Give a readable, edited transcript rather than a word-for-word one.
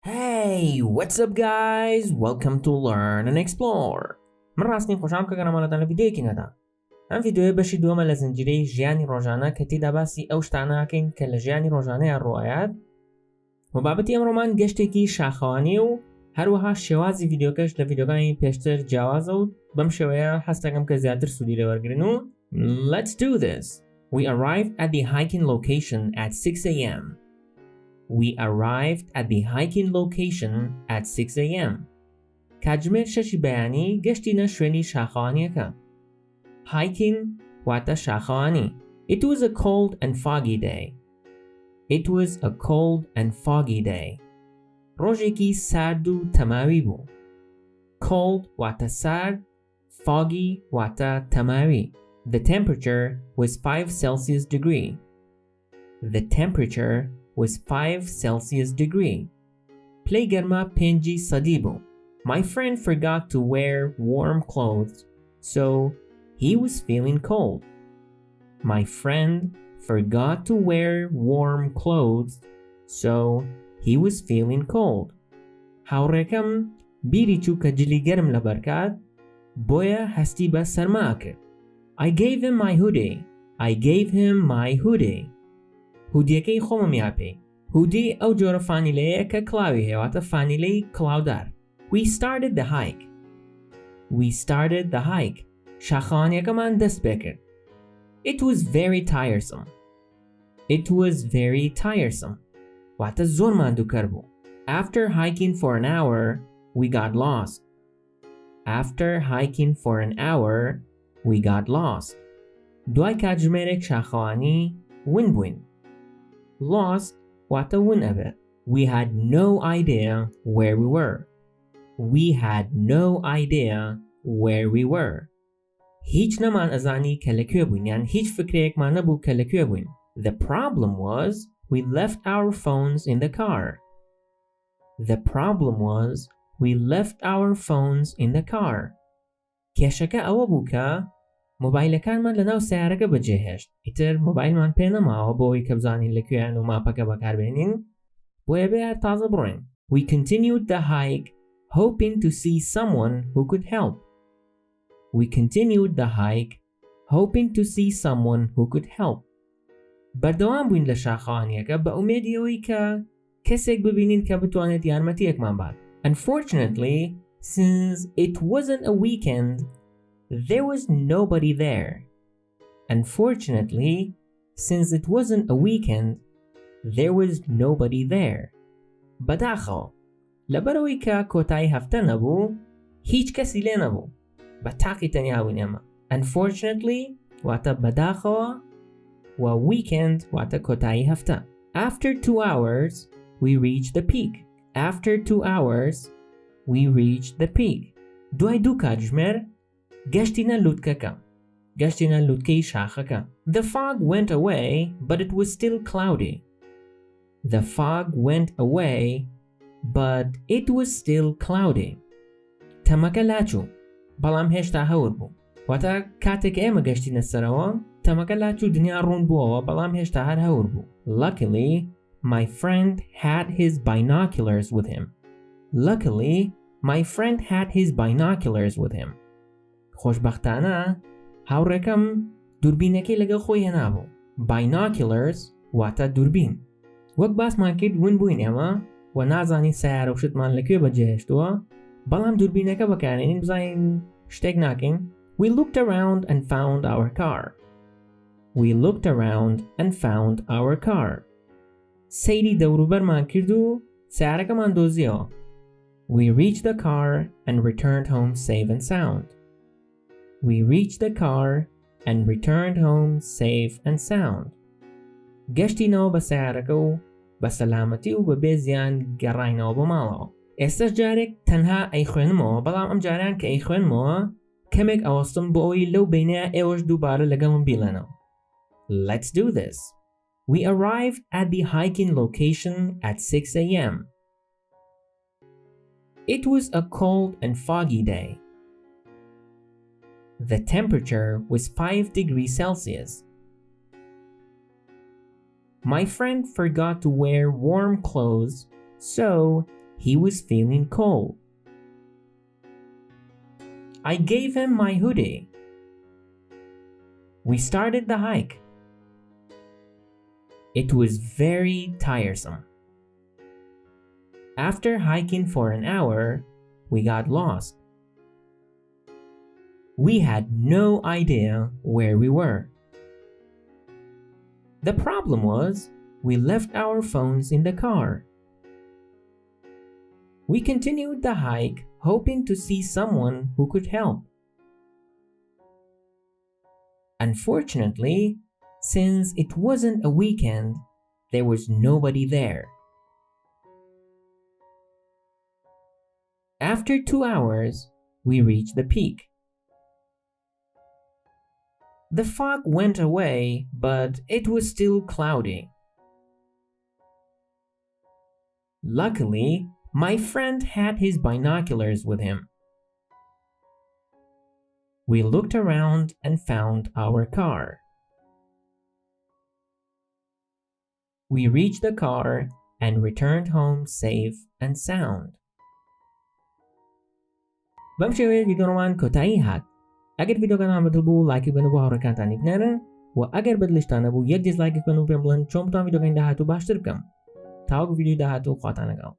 Hey, what's up guys? Welcome to Learn and Explore. من ڕاستین خۆشحاڵم کە گەڕامەتان لە ڤیدیۆیەکی نەدا. ئەم ڤیدیۆیە بەشی دووەمە لە زنجیرەی ژیانی ڕۆژانە کە تێیدا باسی ئەو شتانەکەین کە لە ژیانی ڕۆژانەیان ڕوئایات. و بابەتی ئەمڕۆمان گەشتێکی شاخەوانی و هەروەها شێوازی ڤیدیۆکەش لە ڤیدیۆکانی پێشتر جیاوازە و بەم شێوەیە هەست دەکەم کە زیاتر سوودی لێوەرگرن و Let's do this. We arrived at the hiking location at 6 a.m. We arrived at the hiking location at 6 a.m. کاتژمێر شەشی بەیانی گەشتینە شوێنی شاخەوانیەکە. Hiking واتە شاخەوانی. It was a cold and foggy day. It was a cold and foggy day. ڕۆژێکی سارد و تەماوی بوو. Cold واتە سارد، foggy واتە تەماوی. The temperature was 5 Celsius degree. The temperature was 5 Celsius degree. پلەی گەرما 5 سەدی بوو. My friend forgot to wear warm clothes, so he was feeling cold. My friend forgot to wear warm clothes, so he was feeling cold. هاوڕێکەم بیری چوو کە جلی گەرم لەبەر کات، بۆیە هەستی بە سەرما کرد. I gave him my hoodie. I gave him my hoodie. هودیەکەی خۆمم یاپێ. هودی ئەو جۆرە فانیلەیە کە کڵاوی هێواتە فانیلەی کڵاودار. We started the hike. We started the hike. شاخەوانیەکەمان دەست پێ کرد. It was very tiresome. It was very tiresome. واتە زۆر ماندووکەر بوو. After hiking for an hour, we got lost. After hiking for an hour, we got lost. دوای کاتژمێرێک شاخەوانی ون بووین. Lost واتە ون ئەبێت. We had no idea where we were. We had no idea where we were. هیچ نەمان ئەزانی کە لەکوێ بووین یان هیچ فکرێکمان نەبوو کە لەکوێ بووین. The problem was we left our phones in the car. The problem was we left our phones in the car. کێشەکە ئەوە بوو کە مۆبایلەکانمان لەناو سیارەکە بەجێهێشت. ئیتر مۆبایلمان پێ نەماوە بۆی کە بزانین لەکوێیان و ماپەکە بەکاربێنین بۆیە بێ تازە بڕۆین. We continued the hike hoping to see someone who could help. We continued the hike hoping to see someone who could help. بەردەوام بووین لە شاخەوانیەکە بە ئومێدی ئەوەی کە کەسێک ببینین کە بتوانێت یارمەتیەکمان بات. Unfortunately, since it wasn't a weekend, there was nobody there. Unfortunately, since it wasn't a weekend, there was nobody there. بەداخەوە لەبەرەوەی کە کۆتایی هەفتە نەبوو، هیچ کەسی لێ نەبوو. بە تاقی تەنیا بووین ئێمە. Unfortunately واتە بەداخەوە و weekend واتە کۆتایی هەفتە. After 2 hours, we reached the peak. After 2 hours, we reached the peak. دوای دوو کاتژمێر گەشتینە لووتکەکە. گەشتینە لووتکەی شاخەکە. The fog went away, but it was still cloudy. The fog went away, but it was still cloudy. تەمەکە لاچوو، بەڵام هێشتا هەور بوو. واتە کاتێک ئێمە گەشتینە سەرەوە، تەمەکە لاچوو دنیا ڕوون بووەوە بەڵام هێشتا هەر هەور بوو. Luckily, my friend had his binoculars with him. Luckily, my friend had his binoculars with him. خۆشبەختانە هاوڕێکەم دووربینەکەی لەگەڵ خۆی هێنابوو. Binoculars واتە دووربین. وەک باسمان کرد ون بووین ئێمە و نازانی سیارە و شتمان لەکوێ بەجێهێشتووە بەڵام دووربینەکە بەکارهێنین بزانین شتێک ناکەین. We looked around and found our car. We looked around and found our car. سەیری دەوروبەرمان کرد و سیارەکەمان دۆزیەوە. We reached the car and returned home safe and sound. We reached the car and returned home safe and sound. گەشتینەوە بە سیارەکە و بە سەلامەتی و بە بێزیان گەڕاینەوە بۆ ماڵەوە. ئێستش جارێک تەنها ئەیخوێنمەوە بەڵام ئەم جاریان کە ئەیخوێنمەوە کەمێک ئەوەستم بۆ ئەوەی لەو بینەیە ئێوەش دووبارە لەگەڵم بیڵێنەوە. Let's do this. We arrived at the hiking location at 6 a.m. It was a cold and foggy day. The temperature was 5 degrees Celsius. My friend forgot to wear warm clothes, so he was feeling cold. I gave him my hoodie. We started the hike. It was very tiresome. After hiking for an hour, we got lost. We had no idea where we were. The problem was, we left our phones in the car. We continued the hike, hoping to see someone who could help. Unfortunately, since it wasn't a weekend, there was nobody there. After 2 hours, we reached the peak. The fog went away, but it was still cloudy. Luckily, my friend had his binoculars with him. We looked around and found our car. We reached the car and returned home safe and sound. بمشي ویدیو روان کۆتایی هات. ئەگەر ڤیدیۆکان بەدڵ بوو لایکی بن و بۆ هاوڕێکانتانی بنێرن و ئەگەر بەدڵتانە بوو یەک دیزلایک بکەن و پێم بڵێن چۆن بتوانم ڤیدیۆکانی داهاتوو باشتر بکەم. تاوەکو ڤیدیۆی داهاتوو خواتان لەگەڵ.